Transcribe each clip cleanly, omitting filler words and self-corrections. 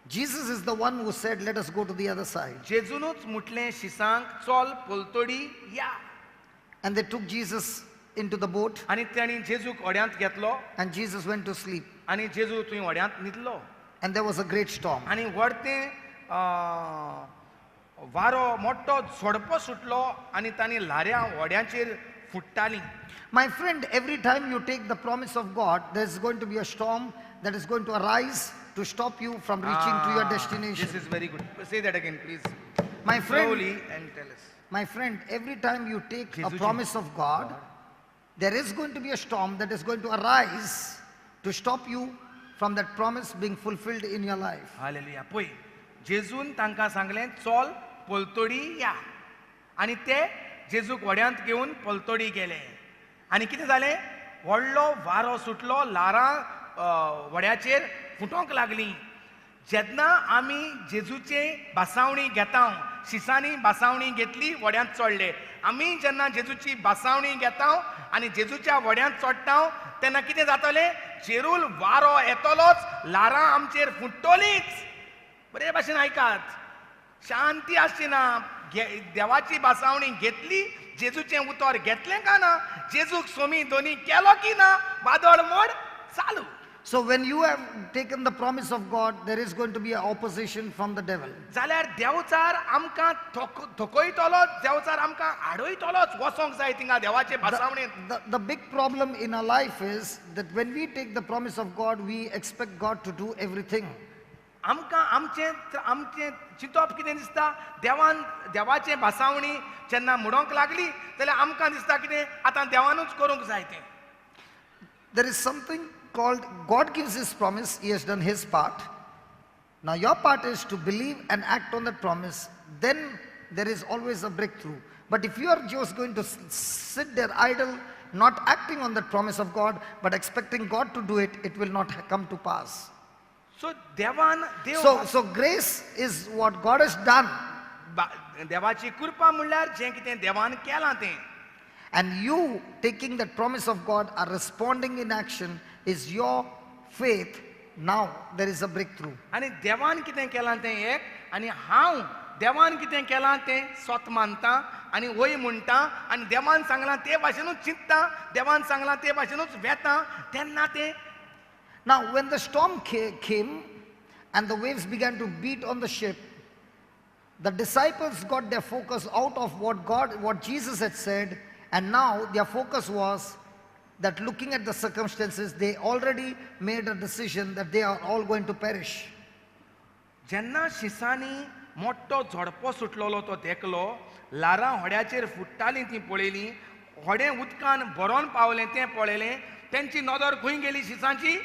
Jesus is the one who said, let us go to the other side. जेजूनच म्हटलें शिसांक चल पलतडी या. And they took Jesus into the boat, आनी तांणी जेजूक व्हड्यांत घेतलो and Jesus went to sleep. आनी जेजू थंय व्हड्यांत न्हिदलो. And there was a great storm. आनी व्हडतें वारो मोठो झोडपो सुटलो आनी तांणी ल्हाऱ्यां व्हड्यांचेर फुट्टालीं. My friend, every time you take the promise of God, there's going to be a storm that is going to arise to stop you from reaching to your destination. This is very good. Say that again, please. My friend, Slowly and tell us. my friend, every time you take a Jesus. promise of God, there is going to be a storm that is going to arise to stop you from that promise being fulfilled in your life. Hallelujah. पळय, जेजून तांकां सांगलें चल पलतडी या. आनी ते जेजूक व्हड्यांत घेवन पलतडी गेले. आनी कितें जालें? व्हडलो वारो सुटलो, ल्हारां व्हड्याचेर फुटोंक लागलीं. जेन्ना आमी जेजूचे बासावणी घेता, शिसांनी बासावणी घेतली, व्हड्यांत चडले. आमी जेन्ना जेजूची बासावणी घेता आनी जेजूच्या व्हड्यांत चडटा तेन्ना कितें जातलें? जेरूल वारो येतलोच, ल्हारां आमचेर फुट्टलींच. बरे भाशेन आयकात. शांती आसची ना. देवाची बासावणी घेतली, जेजूचें उतर घेतलें काय ना, जेजूक सोमी दोनी केलो की ना, वादळ मोड चालू. So when you have taken the promise of God, there is going to be an opposition from the devil. जाल्यार देवचार आमकां थकयतलोच, देवचार आमकां आडयतलोच वचोंक जाय थिंगा देवाचे बासावणेंत. The big problem in our life is that when we take the promise of God, we expect God to do everything. आमकां आमचें चिंतप कितें दिसता? देवाचे बासावणी जेन्ना म्हणोंक लागली जाल्यार आमकां दिसता कितें आतां देवानूच करूंक जाय तें. There is something called God gives his promise, he has done his part. Now your part is to believe and act on that promise. Then there is always a breakthrough. But if you are just going to sit there idle, not acting on that promise of God, but expecting God to do it, it will not come to pass. So Dev So grace is what God has done. देवाची कृपा म्हणल्यार जें कितें देवान केलां तें. And you taking that promise of God or responding in action is your faith. Now there is a breakthrough. आनी देवान कितें केलां तें एक, आनी हांव देवान कितें केलां तें स्वत मानता आनी वय म्हणटा आनी देवान सांगलां ते भाशेनूच चिंतता, देवान सांगलां ते भाशेनूच वेता, तेन्ना तें. Now when the storm came and the waves began to beat on the ship, the disciples got their focus out of what Jesus had said, and now their focus was that looking at the circumstances, they already made a decision that they are all going to perish. जेन्ना शिसांनी मोठो झोडपो सुटलेलो तो देखलो, ल्हारां व्हड्याचेर फुट्टालीं तीं पळयलीं, व्हडें उदकान भरोन पावलें तें पळयलें, तेंची नदर खंय गेली शिसांची?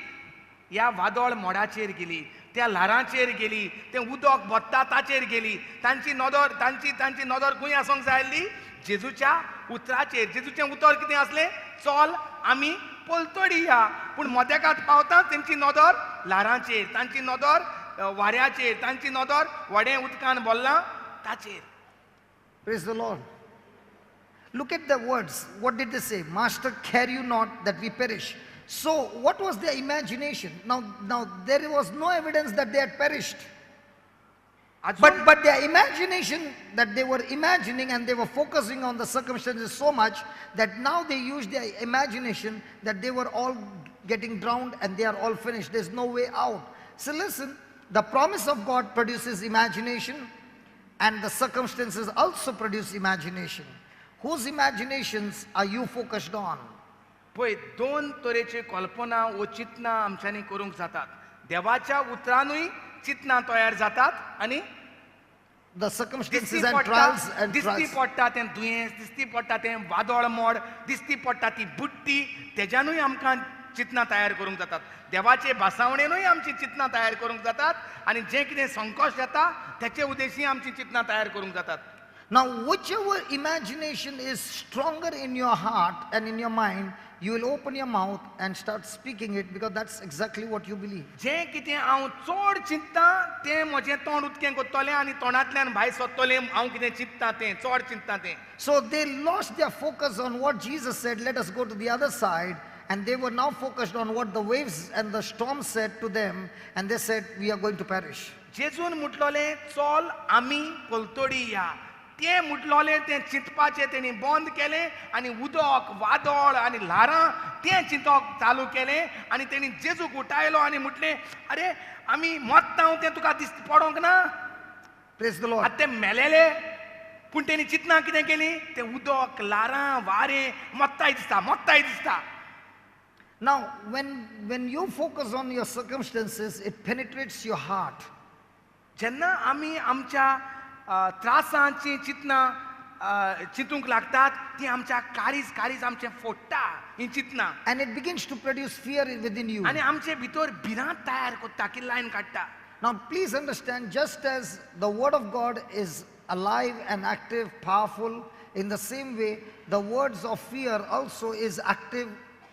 ह्या वादळ मोडाचेर गेली, त्या ल्हारांचेर गेली, तें उदक वत्ता ताचेर गेली. तांची नदर खंय आसूंक जाय आसली? जेजूच्या उतराचेर. जेजूचें उतर कितें आसलें? चल आमी पलतडी या. पूण मदेकात पावता तेंची नदर ल्हारांचेर, तांची नदर वाऱ्याचेर, तांची नदर व्हडें उदकान भरलां ताचेर. Praise the Lord. Look at the words. What did they say? Master, care you not that we perish. So what was their imagination? Now there was no evidence that they had perished. But their imagination that they were imagining, and they were focusing on the circumstances so much that now they used their imagination that they were all getting drowned and they are all finished. There's no way out. So listen, the promise of God produces imagination, and the circumstances also produce imagination. Whose imaginations are you focused on? पळय, दोन तरेची कल्पना व चिंतना आमच्यांनी करूंक जातात. देवाच्या उतरानूय चिंतना तयार जातात आनी the circumstances and trials and दिसती पडटा तें दुयेंस, दिसती पडटा तें वादळ मोड, दिसती पडटा ती बुट्टी, तेज्यानूय आमकां चिंतना तयार करूंक जातात. देवाचे भासावणेनूय आमची चिंतना तयार करूंक जातात आनी जें कितें संकट येता तेचे उद्देशी आमची चिंतना तयार करूंक जातात. Now whichever imagination is stronger in your heart and in your mind, you will open your mouth and start speaking it, because that's exactly what you believe. जें कितें हांव चड चिंतता तें म्हजें तोंड उदकें करतलें आनी तोंडांतल्यान भायर सरतलें. हांव कितें चिंतता तें, चड चिंतता तें. So they lost their focus on what Jesus said, let us go to the other side, and they were now focused on what the waves and the storm said to them, and they said, we are going to perish. जेजून म्हटलोले चल आमी पलतोडी या ते म्हटलोले ते चिंतपाचें तेणी बंद केलें आनी उदक वादळ आनी ल्हारां तें चिंतप चालू केलें आनी तेणी जेजूक उठायलो आनी म्हटलें अरे आमी मरता तें तुका पडोंक ना Praise the Lord. आतां ते मेलेले पूण तेणी चिंतना कितें केलीं तें उदक ल्हारां वारें मोत्ताय दिसता Now, when you focus on your circumstances, it penetrates your heart. जेन्ना आमी आमच्या त्रासांची चिंतना चिंतूंक लागतात ती आमच्या काळीज आमचें फोडटा ही चिंतना And it begins to produce fear within you. आनी आमचे भितर भिरांत तयार करता की लायन काडटा Now, please understand, just as the Word of God is alive and active, powerful, in the same way, the words of fear also is active,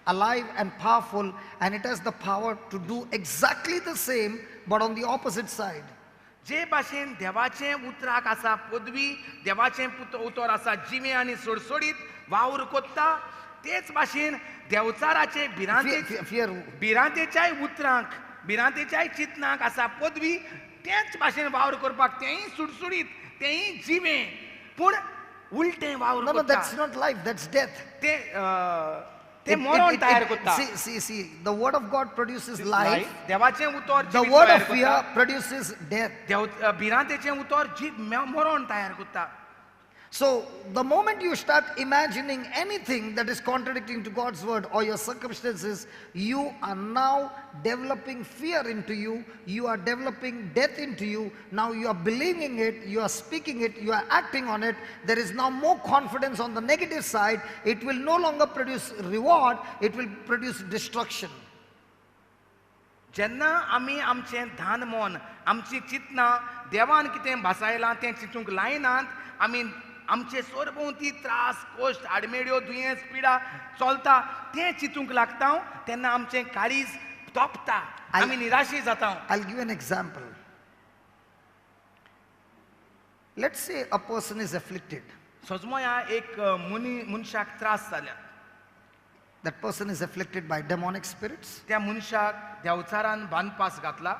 alive and powerful, and it has the power to do exactly the same, but on the opposite side. जे भाशेन देवाचें उतराक आसा पदवी देवाचें उतर आसा जिमे आनी सोडसोडीत वावर कोत्ता तेच भाशेन देवचाराचे Fear. भिरांतेच्याय उतरांक भिरांतेच्याय चिंतनाक आसा पदवी तेच भाशेन वावर करपाक तेंय सुडसुडीत तेंय जिमे पूण उलटें वावर No, कोत्ता that's not life, that's death. ते मरण तयार कोत्ता See, the Word of God produces life. देवाचें उतर The जिवीत Word तयार of fear कोत्ता. produces death. भिरांतेचें उतर मरण तयार कोत्ता So, the moment you start imagining anything that is contradicting to God's word or your circumstances, you are now developing fear into you, you are developing death into you. Now you are believing it, you are speaking it, you are acting on it. There is now more confidence on the negative side. It will no longer produce reward, it will produce destruction. जेन्ना आमी आमचें धान मन आमची चिंतना देवान कितें भासायलां तें चिंतूंक लायनात आमी आमचे सोरभोंवती त्रास कोश्ट आडमेड्यो दुयेंस पिडा चलता तें चिंतूंक लागता तेन्ना आमचें काळीज तोपता आमी निराशी जाता I'll give you an example. Let's say a person is afflicted. सजमोया एक मनशाक त्रास जाल्या That person is afflicted by demonic spirits. त्या मनशाक देवचारान बांदपास घातला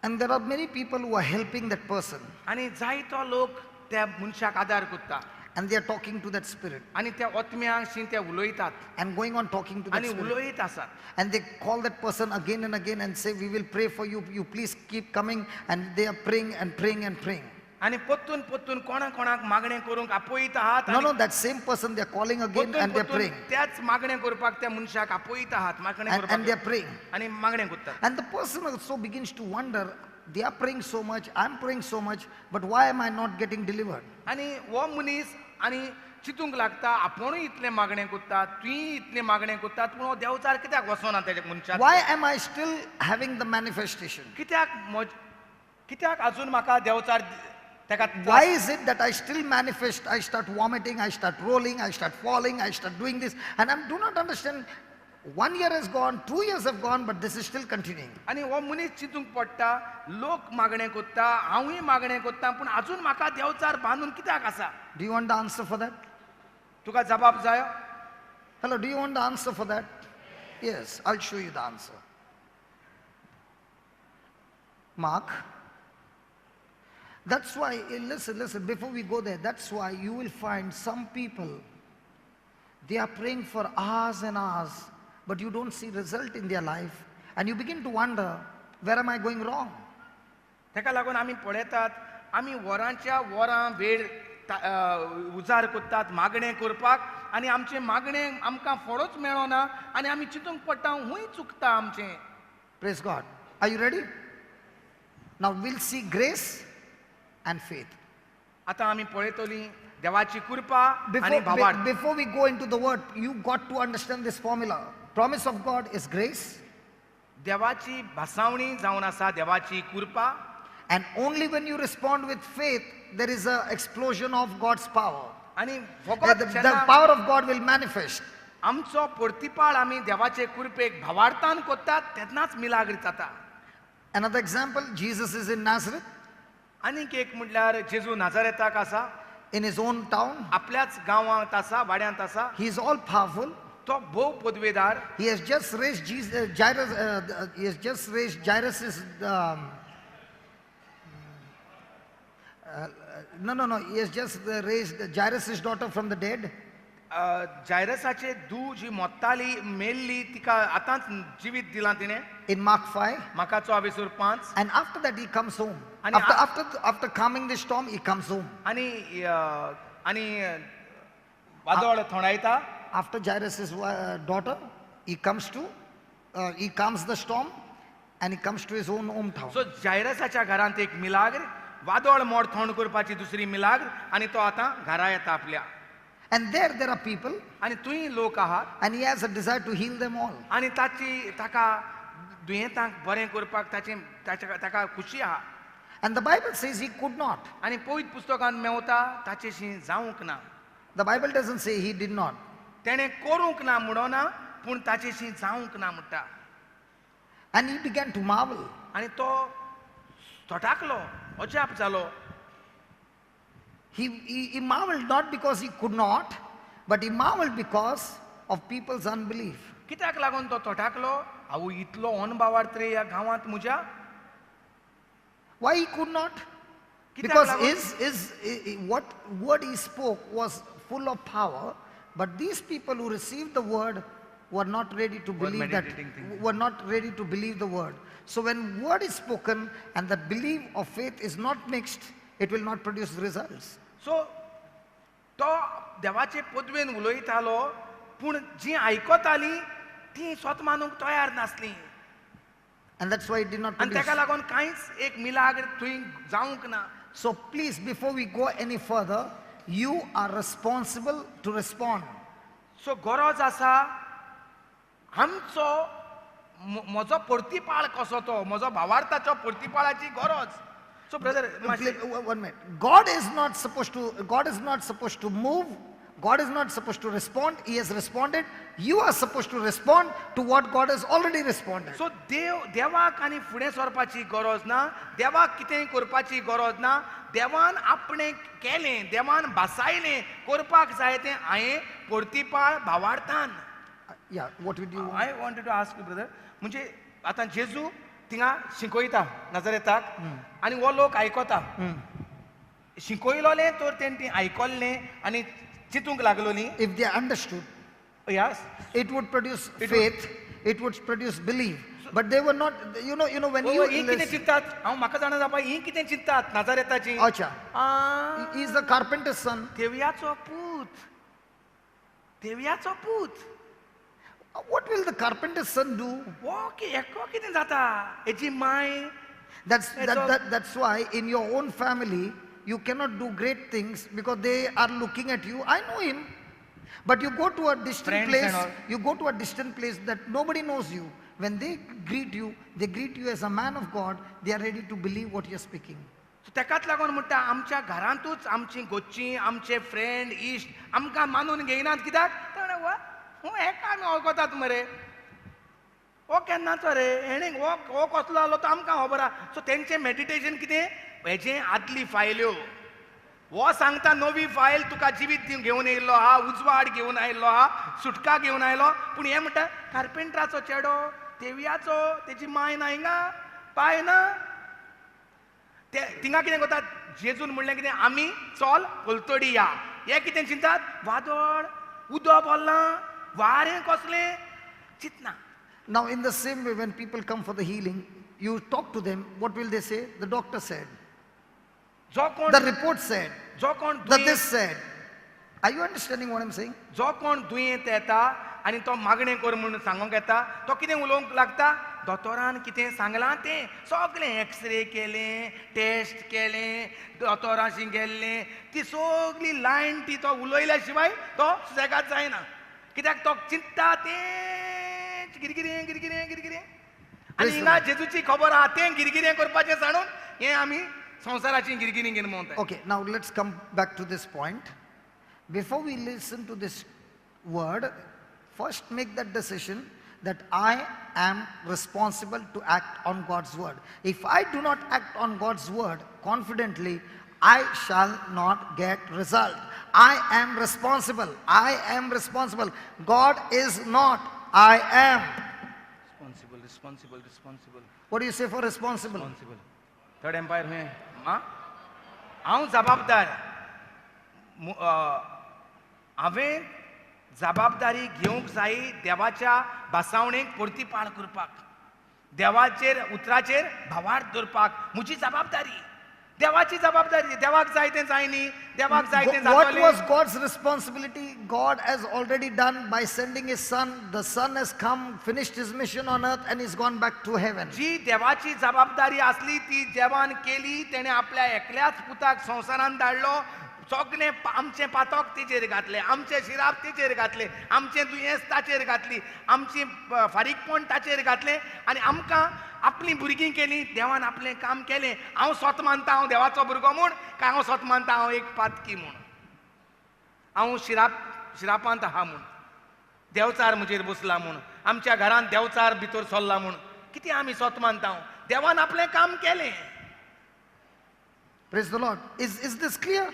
And there are many people who are helping that person. आनी जायतो लोक त्या मनशाक आदार करता And they are talking to that spirit. आनी त्या ओतम्यांशी ते उलयतात And going on talking to that आनी spirit. उलयत आसात And they call that person again and again and say, we will pray for you. You please keep coming. And they are praying and praying and praying. आनी पोत्तून पोत्तून कोणाक मागणें करूंक आपयत आहात No, that same person they are calling again and they are praying. त्याच मागणें करपाक त्या मनशाक आपयत आहात मागणें And they are करपाक praying. आनी मागणें करतात And the person also begins to wonder, they are praying so much, I'm praying so much, but why am I not getting delivered? आनी हो मनीस आनी चिंतूंक लागता आपुणूय इतलें मागणें करतात तुयी इतलें मागणें करतात पूण हो देवचार कित्याक वचोना तेज्या मनशाक Why am I still having the manifestation? कित्याक अजून म्हाका देवचार ताका Why is it that I still manifest? I start vomiting, I start rolling, I start falling, I start doing this, and I do not understand. 1 year has gone, 2 years have gone, but this is still continuing. आनी हो मनीस चिंतूंक पडटा लोक मागणें करता हांवूय मागणें करता पूण अजून म्हाका देवचार बांदून कित्याक आसा Do you want the answer for that? तुका जबाब जायो Hello, do you want the answer for that? Yes, I'll show you the answer. Mark. That's why, listen, before we go there, that's why you will find some people, they are praying for hours and hours, but you don't see result in their life, and you begin to wonder, where am I going wrong? ताका लागून आमी पळयतात आमी वरांच्या वरां वेळ उजार करतात मागणें करपाक आनी आमचें मागणें आमकां फळोच मेळना आनी आमी चिंतूंक पडटा हूंय चुकता आमचें Praise God. Are you ready? Now we'll see grace and faith. आतां आमी पळयतलीं देवाची कृपा आनी भावार्थ Before we go into the word, you got to understand this formula. Promise of God is grace. देवाची भासावणी जावन आसा देवाची कृपा And only when you respond with faith, there is an explosion of God's power. आनी The power of God will manifest. आमचो परतिपाळ आमी देवाचे कृपेक भावार्थान करतात तेन्नाच मिलाग्र जाता Another example, Jesus is in Nazareth, आनीक एक म्हटल्यार जेजू नाजारेताक आसा in his own town. आपल्याच गांवांत आसा वाड्यांत आसा He is all powerful. तो भोव पदवेदार He has just raised Jairus' No. He has just raised Jairus' daughter from the dead. जायरसाचे धू जी मोत्ताली मेल्ली तिका आतांच जिवीत दिलां तिणें In Mark 5. म्हाका 24:5 And after that, he comes home. And After calming the storm, he comes home. आणि वादळ थोडायता After Jairus' daughter, he calms the storm and he comes to his own hometown. सो जायरसाच्या घरांत एक मिलाग्र वादळ मोड थोंड करपाची दुसरी मिलाग्र आणि तो आतां घरा येता आपल्या And there are people, आणि तुय लोक आहात and he has a desire to heal them all. आणि ताका दुयेंतांक बरें करपाक ताका खुशी आहा And the Bible says he could not. आणि पवित्र पुस्तकांत मेवता ताचेशी जावंक ना The Bible doesn't say he did not. तेणें करूंक ना म्हणो ना पूण ताचेशी जावंक ना म्हणटा And he began to marvel. आणि तो थोटाकलो अजाप जालो He marveled not because he could not, but he marveled because of people's unbelief. कित्याक लागून तो थोटाकलो हांव इतलो अनबावार्थ रे ह्या गांवांत म्हज्या Why he could not? कित्याक Because लागून? what word he spoke was full of power, but these people who received the word were not ready to believe that, meditating things. were not ready to believe the word. So when word is spoken and the belief of faith is not mixed, it will not produce results. सो तो देवाचे पदवेन उलयतालो पूण जी आयकताली ती स्वत मानूंक तयार नासली And that's why it did not आनी produce. ताका लागून कांयच एक मिलाग्र थंय जावंक ना So please, before we go any further, you are responsible to respond. सो गरज आसा आमचो म्हजो परतीपाळ कसो तो म्हजो भावार्थाचो परतीपाळाची गरज सो brother One minute. God is not supposed to move. God is not supposed to respond. He has responded. You are supposed to respond to what God has already responded. सो देवाक आनी फुडें सरपाची गरज ना देवाक कितेंय करपाची गरज ना देवान आपणें केलें देवान भासायलें करपाक जाय तें हांवें परतीपाळ भावार्थान Yeah, what would you? I wanted to ask you brother म्हणजे आतां जेजू थिंगा शिकयता नाजरेताक आनी हो लोक आयकता शिकयलोलें तर तेणें आयकल्लें आनी चिंतूंक लागलो न्ही If they understood, yes it would produce faith. It would produce belief. But they were not. You know when you. ही कितें चिंतात हांव म्हाका जाणा जावपा ही कितें चिंतात नाजरेताची Acha. He is the carpenter's son. देवयाचो पूत What will the carpenter's son do? हो कितें जाता हेची my That's why in your own family you cannot do great things because they are looking at you. I know him, but you go to a distant Friends place. and all. You go to a distant place that nobody knows you. When they greet you as a man of God. They are ready to believe what you are speaking. सो तेकाच लागून म्हणटा आमच्या घरांतूच आमची गोच्ची आमचे friend इश्ट आमकां मानून घेयनात कित्याक हेका आमी वळखतात मरे हो केन्नाचो रे हेणे हो कसलो आलो तो आमकां खबर आहा सो तेंचें मेडिटेशन कितें हेजें आदली फायल्यो हो सांगता नवी फायल तुका जिवीत घेवन येयल्लो आहा उजवाड घेवन आयिल्लो आहा सुटका घेवन आयलो पूण हें म्हणटा कार्पेंटराचो चेडो तेवयाचो तेजी माय ना हिंगा पाय ना ते थिंगा कितें करतात जेजून म्हणलें कितें आमी चल कोलतोडी या हे कितें चिंतात वादळ उदक बोल्लां वारें कसलें चिंतना Now in the same way when people come for the healing, you talk to them, what will they say? The doctor said. जो कोण The report said. जो कोण That this said. Are you understanding what I'm saying? जो कोण दुयेंत येता आनी तो मागणें कर म्हणून सांगूंक येता तो कितें उलोवंक लागता दोतोरान कितें सांगलां तें सगळें एक्सरे केलें टेस्ट केलें दोतोराशी गेल्लें ती सगळी लायन ती तो उलयल्या शिवाय तो सुसेगाद जायना कित्याक तो चिंतता तें गिरगिरें आनी हिंगा जेजूची खबर आहा तें गिरगिरें करपाचें जाणून हें आमी संवसाराची गिरगिरी घेवन भोंवतात Okay, now let's come back to this point. Before we listen to this word, first make that decision that I am responsible to act on God's word. If I do not act on God's word confidently, I shall not get result. I am responsible. I am responsible. God is not. I am. Responsible. What do you say for responsible? Third umpire में माँ हांव जबाबदार हांवें जबाबदारी घेवंक जाय देवाच्या भासावणेक परतीपाळ करपाक, देवाचेर उतराचेर भावार्थ दवरपाक म्हजी जबाबदारी. देवाची जबाबदारी. देवाक जाय तें जाय न्ही, देवाक जाय तें What जातलें. was God's responsibility? God has already done by sending his son. The son has come, finished his mission on earth, and he's gone back to heaven. जी देवाची जबाबदारी असली ती देवान केली. तेणे आपल्या एकल्याच पुताक संवसारांत धाडलो. सगळें आमचें पातक तेचेर घातलें, आमचें शिराप तेचेर घातलें, आमचें दुयेंस ताचेर घातली, आमची फारीकपण ताचेर घातलें आनी आमकां आपलीं भुरगीं केलीं. देवान आपलें काम केलें. हांव स्वता मानता हांव देवाचो भुरगो म्हूण, काय हांव स्वता मानता हांव एक पातकी म्हूण, हांव शिरापांत आहा म्हूण, देवचार म्हजेर बसला म्हूण, आमच्या घरांत देवचार भितर सरला म्हूण, कितें आमी स्वता मानता हांव. देवान आपलें काम केलें. Praise the Lord. Is this clear?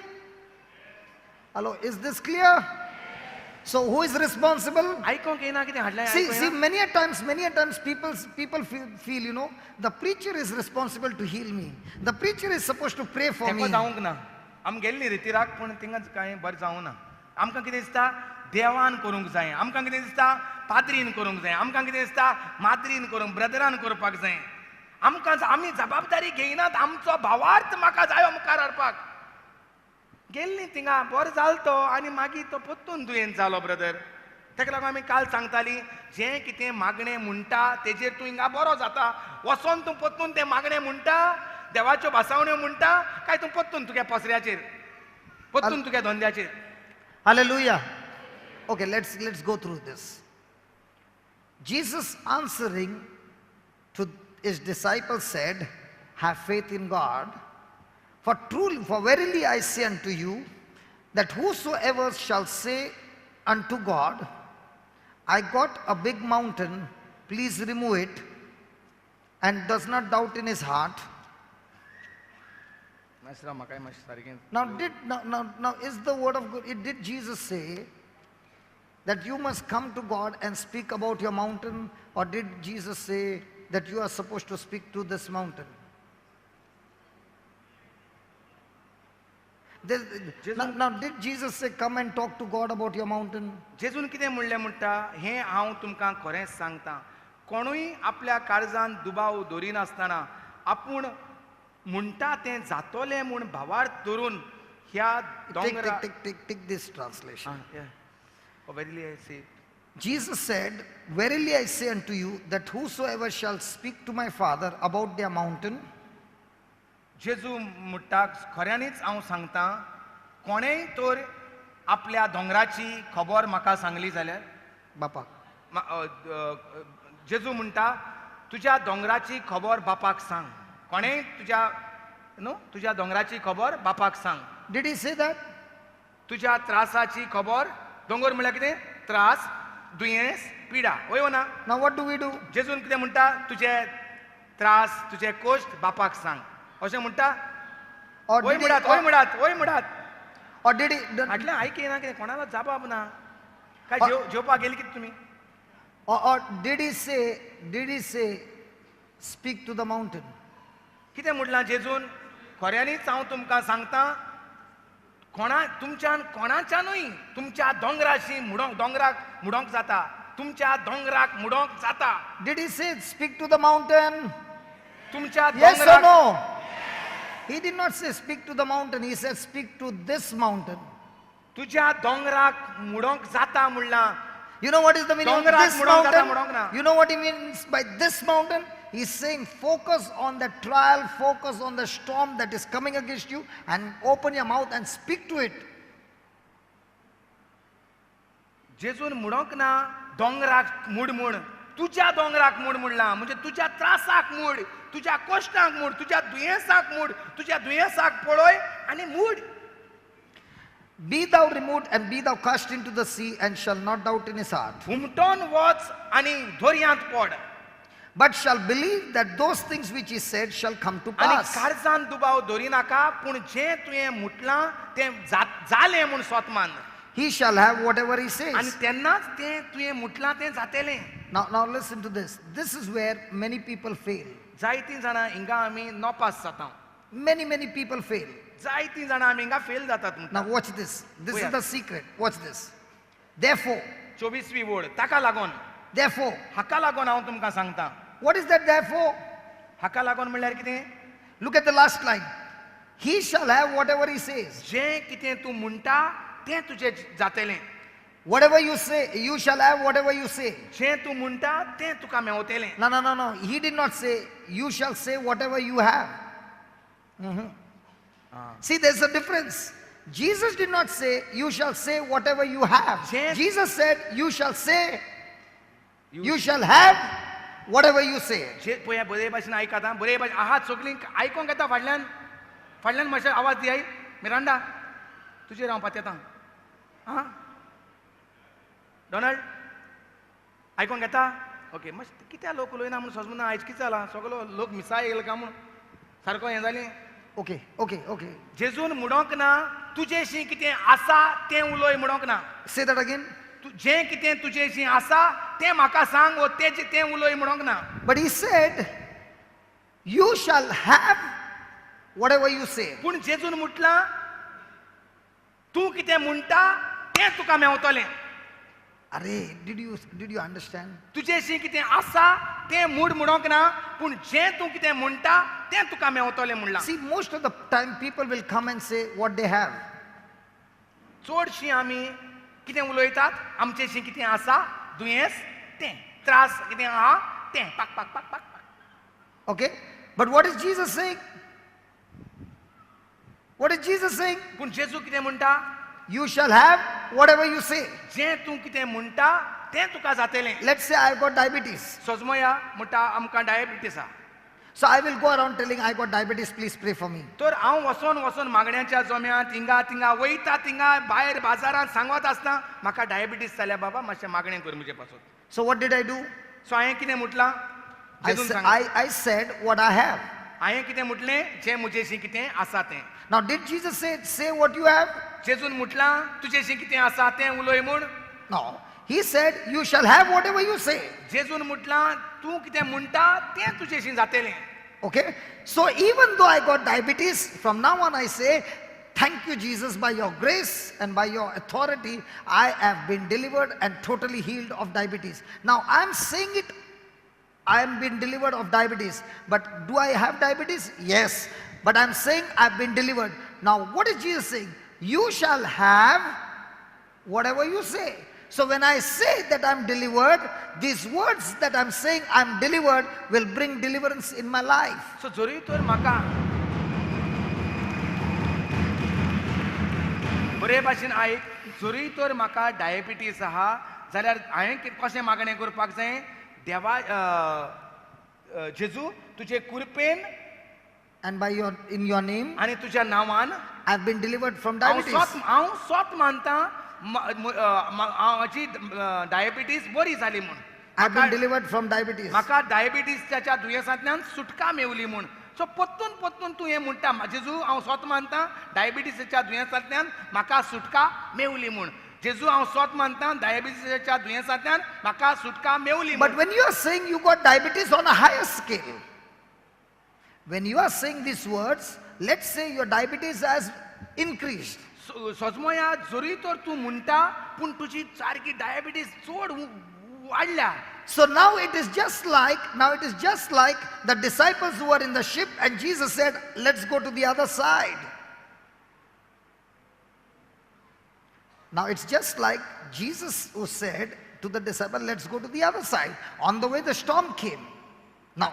Hello, is this clear? So who is responsible? आयकोंक येना कितें हाडलें. See, many a times people feel, you know, the preacher is responsible to heal me. The preacher is supposed to pray for me. तेका जावंक ना. आमी गेल्लीं रितीराक पूण थिंगा कांय बरें जावं ना. आमकां कितें दिसता देवान करूंक जाय, आमकां कितें दिसता पाद्रीन करूंक जाय, आमकां कितें दिसता माद्रीन करूंक, ब्रदरान करपाक जाय. आमी जबाबदारी घेयनात. आमचो भावार्थ म्हाका जायो मुखार हाडपाक. गेल्लीं थिंगा बरो जालो तो आनी मागीर तो परतून दुयेंत जालो ब्रदर. ताका लागून आमी काल सांगतालीं जें कितें मागणें म्हणटा तेजेर तूं हिंगा बरो जाता. वचोन तूं परतून तें मागणें म्हणटा, देवाच्यो भासावण्यो म्हणटा, काय तूं परतून तुगे पसऱ्याचेर, परतून तुगे धंद्याचेर. Hallelujah. Okay, let's go through this. Jesus answering to his disciples said, have faith in God. For verily I say unto you, that whosoever shall say unto God, I got a big mountain, please remove it, and does not doubt in his heart. Now is the word of God, did Jesus say that you must come to God and speak about your mountain, or did Jesus say that you are supposed to speak to this mountain? Now did Jesus say come and talk to God about your mountain? जेजून कितें म्हणलें म्हणटा हें हांव तुमकां खरेंच सांगता. कोणूय आपल्या काळजांत दुबाव दवरिनासतना आपूण म्हणटा तें जातोलें म्हूण भावार्थ धरून ह्या दोंगरा. Take this translation. Verily I say. Jesus said, verily I say unto you, that whosoever shall speak to my Father about their mountain, जेजू म्हणटा खऱ्यांनीच हांव सांगता, कोणेय तर आपल्या दोंगराची खबर म्हाका सांगली जाल्यार, बापा, जेजू म्हणटा तुज्या दोंगराची खबर बापाक सांग. कोणेय तुज्या दोंगराची खबर बापाक सांग. Did he say that? तुज्या त्रासाची खबर, दोंगर म्हळ्यार कितें? त्रास, दुयेंस, पिडा, वय ना? Now what do we do? जेजून कितें म्हणटा तुजे त्रास, तुजे कश्ट बापाक सांग अशें म्हणटा. वय म्हणटात. Or did he? फाटल्यान आयकेना कितें, कोणालो जबाब ना काय? जेवपाक गेली कितें तुमी? Or did he say, speak to the mountain? कितें म्हणलां जेजून? खऱ्यांनीच हांव तुमकां सांगता, तुमच्यान कोणाच्यानूय तुमच्या दोंगराशी दोंगराक मुडोंक जाता, तुमच्या दोंगराक मुडोंक जाता. Did he say speak to the mountain? तुमच्या Yes or दोंगराक. no? He did not say speak to the mountain. He said speak to this mountain. तुज्या दोंगराक मुडोंक जाता म्हणलां. You know what is the meaning of Dongarak this mudong jata, mudong mountain? na. You know what he means by this mountain? He's saying focus on the trial, focus on the storm that is coming against you, and open your mouth and speak to it. जेजून मुडोंक ना दोंगराक mood म्हूण, तुज्या दोंगराक mood म्हणलां. म्हणजे तुज्या त्रासाक mood, तुज्या कश्टांक mood, तुज्या दुयेंसाक mood, तुज्या दुयेंसाक पळय आनी mood. Be thou removed and be thou cast into the sea, and shall not doubt in his heart, हुमटोन वच आनी दोर्यांत per. but shall believe that those things which he said shall come to आनी pass. काळजान दुबाव दवरी नाका, पूण जें तुवें मुटलां तें जालें म्हूण स्वत मान. He shall have whatever he आनी says. तेन्नाच तें तुवें मुटलां तें जातलें. Now listen to this. This is where many people fail. जायतीं जाणां हिंगा आमी नॉपास जाता. Many people fail. जायतीं जाणां आमी हिंगा फेल जातात म्हणटा. Now watch this. This is Where? the secret. Watch this. Therefore, 24वी ओळ ताका लागून therefore, हाका लागून हांव तुमकां सांगता. what is that therefore? हाका लागून म्हणल्यार कितें? Look at the last line. He shall have whatever he says. जें कितें तूं म्हणटा तें तुजें जातलें. Whatever you say, you shall have whatever you say. जें तूं म्हणटा तें तुका मेवतलें. No. He did not say, you shall say whatever you have. See, there's a difference. Jesus did not say, you shall say whatever you have. Yes. Jesus said, you shall say, you shall have whatever you say. जे पळय बरे भाशेन आयकात आं, बरे भाशेन आहात सगळीं आयकोंक येता फाटल्यान मातशें आवाज दी आई मिरांडा तुजेर हांव पातयतां आं डॉनल्ड आयकोंक येता ओके मातशें कित्याक लोक उलयना म्हूण सोजमना आयज कितें जालां सगलो लोक मिसाय येयलो काय म्हूण सारको हें जालें Okay. जेजून म्हणोंक ना तुजेशी कितें आसा तें उलय म्हणोंक ना Say that again. जें कितें तुजेशी आसा तें म्हाका सांग वो तें उलय म्हणोंक ना. But he said, you shall have whatever you say. पूण जेजून म्हटलां तूं कितें म्हणटा तें तुका मेवतलें. Arey, did you understand? तुजेशी कितें आसा तें मूड म्हणोंक ना पूण जें तूं कितें म्हणटा तें तुका मेवतलें म्हणलां. See, most of the time people will come and say what they have. चडशीं आमी कितें उलयतात आमचेशी कितें आसा दुयेंस तें त्रास कितें आहा तें पाक पाक पाक पाक पाक. Okay? But what is Jesus saying? What is Jesus saying? पूण जेजू कितें म्हणटा You shall have whatever you say. जें तूं कितें म्हणटा तें तुका जातलें. Let's say I got diabetes. सोजमोया म्हणटा आमकां डायबिटीस आहा. So I will go around telling I got diabetes, please pray for me. तर हांव वचोन मागण्यांच्या जम्यांत थिंगा वयता थिंगा भायर बाजारांत सांगत आसता म्हाका डायबिटीस जाल्या बाबा मातशें मागणें कर म्हजे पासून. So what did I do? सो हांवें कितें म्हटलां जेजून सांग. I said what I have. हांवें कितें म्हटलें जें म्हजेशी कितें आसा तें. Now did Jesus say what you have? जेजून म्हटलां तुजेशी कितें आसा तें उलय म्हूण. No. He said you shall have whatever you say. जेजून म्हटलां तूं कितें म्हणटा तें तुजेशी जातलें. Okay? So even though I got diabetes, from now on I say, thank you Jesus, by your grace and by your authority, I have been delivered and totally healed of diabetes. Now I'm saying it, I am been delivered of diabetes. But do I have diabetes? Yes. But I'm saying I've been delivered. Now what is Jesus saying? You shall have whatever you say. So when I say that I'm delivered, these words that I'm saying I'm delivered will bring deliverance in my life. सो जोरी तर म्हाका बरे भाशेन आयक जोरी तर म्हाका diabetes आहा जाल्यार हांवें कशें मागणें करपाक जाय देवा जेजू तुजे कृपेन And by in your name, आनी तुज्या नांवान I've been delivered from हांव diabetes. स्वत मानता हाची डायबिटीस बरी जाली म्हूण. I've been delivered from diabetes. म्हाका डायबिटीसच्या दुयेंसांतल्यान सुटका मेवली म्हूण. सो परतून तूं हें म्हणटा जेजू हांव स्वत मानता डायबिटीसच्या दुयेंसांतल्यान म्हाका सुटका मेवली म्हूण. जेजू हांव स्वत मानता डायबिटीसच्या दुयेंसांतल्यान म्हाका सुटका मेवली But म्हूण. when you are saying you got diabetes on a higher scale, when you are saying these words, let's say your diabetes has increased. सोजमोया जोरी तर तूं म्हणटा पूण तुजी सारकी डायबिटीस चड वाडल्या. So now it is just like the disciples who were in the ship and Jesus said, let's go to the other side. Now it's just like Jesus who said to the disciple, let's go to the other side. On the way the storm came. Now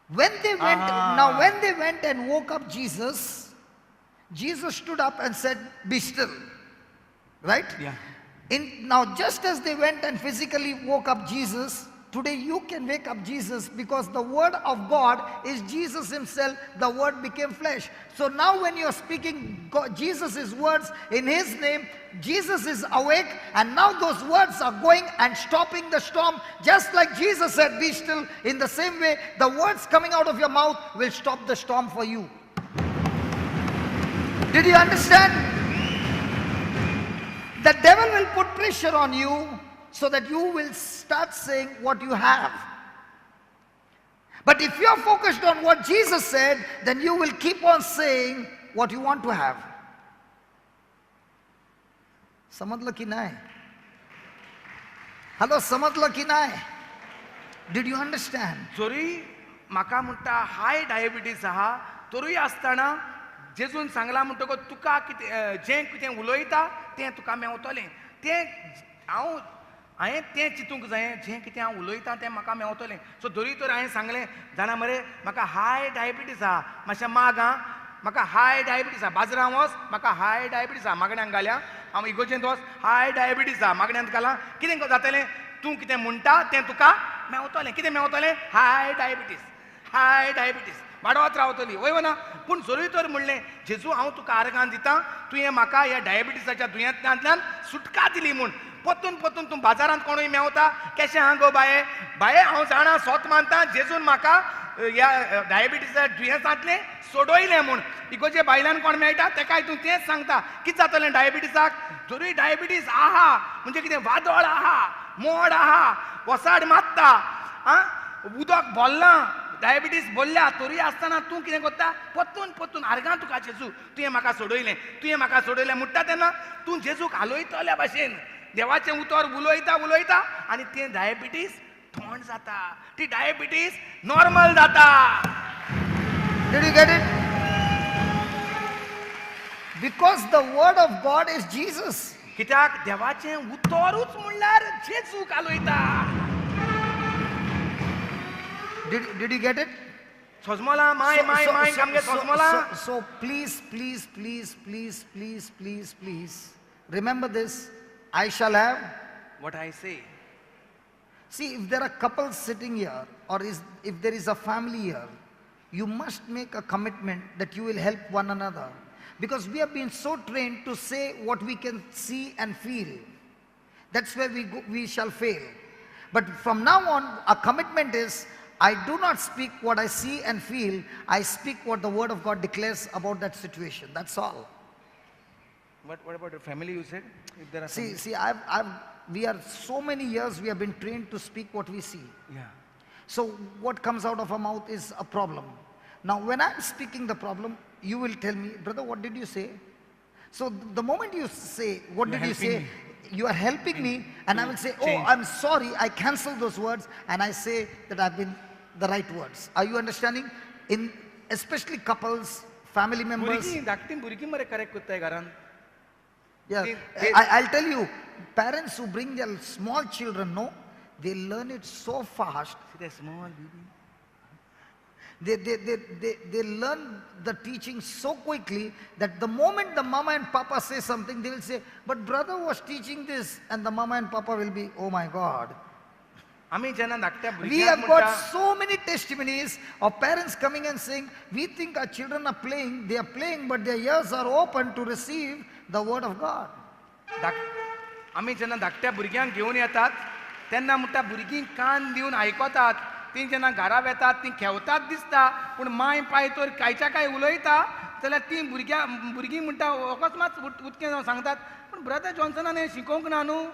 when they went and woke up Jesus stood up and said, be still. Right? Yeah. Now just as they went and physically woke up Jesus, today you can wake up Jesus because the word of God is Jesus himself. The word became flesh. So now when you're speaking Jesus' words in his name, Jesus is awake, and now those words are going and stopping the storm. Just like Jesus said, be still, in the same way the words coming out of your mouth will stop the storm for you. Did you understand? The devil will put pressure on you so that you will start saying what you have. But if you're focused on what Jesus said, then you will keep on saying what you want to have. समजलं की नाही? Hello, समजलं की नाही? Did you understand? जोरी म्हाका म्हणटा हाय diabetes आहा तरूय आसतना जेजून सांगला म्हणटको तुका कितें जें कितें उलयता तें तुका मेवतलें तें हांवें तें चिंतूंक जाय जें कितें हांव उलयतां तें म्हाका मेवतलें सो जोरी तर हांवें सांगलें जाणा मरे म्हाका हाय डायबिटीस आहा मातशें माग आं म्हाका हाय डायबिटीस आहा बाजारांत वच म्हाका हाय डायबिटीस आहा मागण्यांक घाल्या हांव इगोजेंत वच हाय डायबिटीस आहा मागण्यांत घालां कितें जातलें तूं कितें म्हणटा तें तुका मेवतलें कितें मेवतलें हाय डायबिटीस वाडवत रावतली वय ना पूण जरूय तर म्हणलें जेजू हांव तुका आर्गां दितां तुवें म्हाका ह्या डायबिटीसाच्या दुयेंसांतल्यान सुटका दिली म्हूण पत्तून तूं बाजारांत कोणूय मेवता कशें आहा गो बाये हांव जाणा स्वत मानता जेजून म्हाका ह्या डायबिटीसाच्या दुयेंसांतलें सोडयलें म्हूण इगोजे बायलान कोण मेळटा तेकाय तूं तेंच सांगता कितें जातलें डायबिटीसाक जरूय डायबिटीस आहा म्हणजे कितें वादळ आहा मोड आहा वसाड मारता आं उदक भरलां डायबिटीस बोल्ल्या तरी आसतना तूं कितें करता पत्तून आर्गां तुका जेजू तुवें म्हाका सोडयलें म्हणटा तेन्ना तूं जेजूक हालयतल्या भाशेन देवाचें उतर उलयता आनी तें डायबिटीस थंड जाता ती डायबिटीस नॉर्मल जाता. Did you get it? Because the word of God is Jesus. कित्याक देवाचें उतरूच म्हणल्यार जेजूक हालयता. Did you get it? सोजमोला माय आमगे सोजमोला. So please, remember this. I shall have What I say. See, if there are couples sitting here, or if there is a family here, you must make a commitment that you will help one another. Because we have been so trained to say what we can see and feel. That's where we shall fail. But from now on, our commitment is, I do not speak what I see and feel. I speak what the word of God declares about that situation. That's all. What about the family you said? If there are See, we are so many years we have been trained to speak what we see. Yeah. So what comes out of our mouth is a problem. Now when I'm speaking the problem, you will tell me, brother, what did you say? So the moment you say, what did you say? You are helping me, and I will say, oh, I'm sorry, I cancel those words, and I say that I've been the right words. Are you understanding? In especially couples, family members. भुरगीं मरे correct कोत्ताय घरान. Yeah, I'll tell you, parents who bring their small children, no, they learn it so fast. See the small baby. They learn the teaching so quickly that the moment the mama and papa say something, they will say, but brother was teaching this, and the mama and papa will be, oh my God. We have got so many testimonies of parents coming and saying, we think our children are playing, they are playing, but their ears are open to receive the word of God. आमी जेन्ना धाकट्या भुरग्यांक घेवन येतात तेन्ना म्हणटा भुरगीं कान दिवन आयकतात ती जेन्ना घरा येतात ती खेवतात दिसता पूण माय पाय तर कांयच्या काय उलयता जाल्यार ती भुरगीं म्हणटा अकस्मात उदकें जावन सांगतात पूण ब्रदर जॉन्सनान हें शिकोवंक ना न्हू.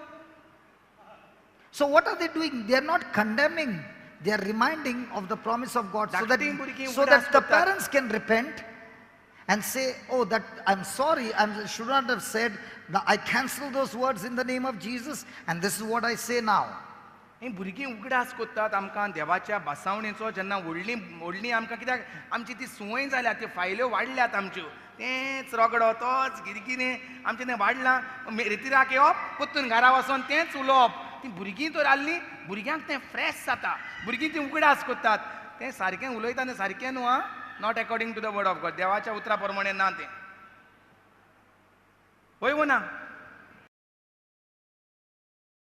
So what are they doing? They are not condemning. They are reminding of the promise of God so that the parents can repent and say, oh, that I'm sorry, I should not have said, I cancel those words in the name of Jesus, and this is what I say now. भुरगीं उगडास कोत्तात आमकां देवाच्या भासावणेचो जेन्ना व्हडली आमकां कित्याक आमची ती संवय जाल्या त्यो फायल्यो वाडल्यात आमच्यो तेंच रगडो तोच कितें आमचें तें वाडलां रितीराक येवप पोत्तून घरा वचोन तेंच उलोवप ती भुरगीं तर आसलीं भुरग्यांक तें फ्रेश जाता भुरगीं ती उगडास कोत्तात तें सारकें उलयता तें सारकें न्हू आं not according to the word of God देवाच्या उतरा प्रमाणे ना तें वय ना